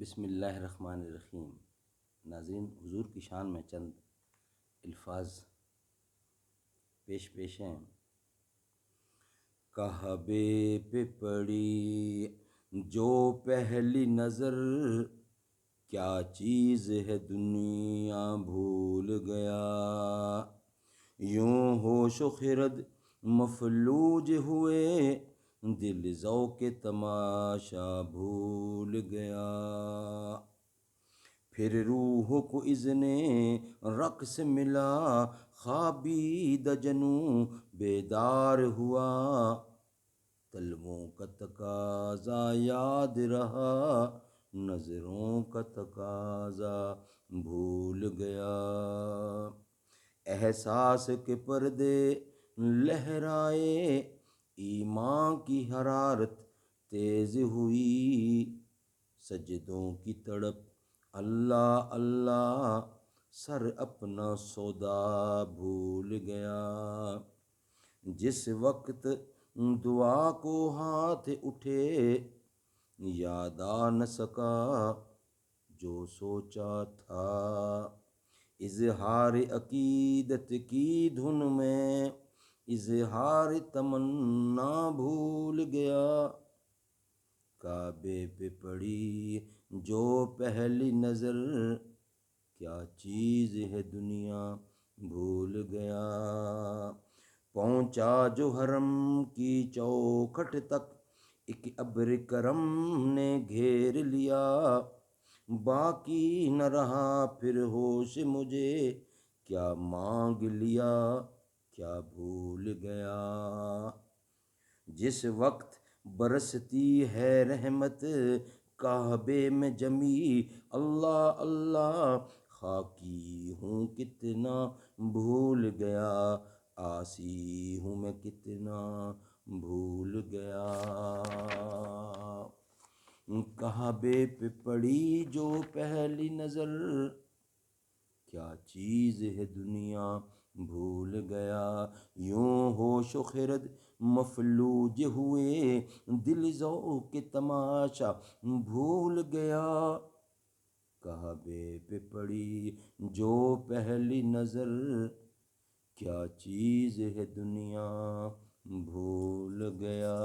بسم اللہ الرحمن الرحیم۔ ناظرین، حضور کی شان میں چند الفاظ پیش ہیں۔ کعبے پہ پڑی جو پہلی نظر، کیا چیز ہے دنیا بھول گیا۔ یوں ہوش و خرد مفلوج ہوئے، دل ذوق تماشا بھول گیا۔ پھر روح کو اذن رقص ملا، خوابیدہ جنوں بیدار ہوا۔ طلبوں کا تقاضا یاد رہا، نظروں کا تقاضا بھول گیا۔ احساس کے پردے لہرائے، ایمان کی حرارت تیز ہوئی۔ سجدوں کی تڑپ اللہ اللہ، سر اپنا سودا بھول گیا۔ جس وقت دعا کو ہاتھ اٹھے، یاد آ نہ سکا جو سوچا تھا۔ اظہار عقیدت کی دھن میں اظہار تمنا بھول گیا۔ کعبے پہ پڑی جو پہلی نظر، کیا چیز ہے دنیا بھول گیا۔ پہنچا جو حرم کی چوکھٹ تک، ایک ابر کرم نے گھیر لیا۔ باقی نہ رہا پھر ہوش مجھے، کیا مانگ لیا کیا بھول گیا۔ جس وقت برستی ہے رحمت کعبے میں جمی، اللہ اللہ خاکی ہوں کتنا بھول گیا۔ عاصی ہوں میں کتنا بھول گیا۔ کعبے پہ پڑی جو پہلی نظر، کیا چیز ہے دنیا بھول گیا۔ یوں ہوش و خرد مفلوج ہوئے، دل ذوق تماشا بھول گیا۔ کعبے پہ پڑی جو پہلی نظر، کیا چیز ہے دنیا بھول گیا۔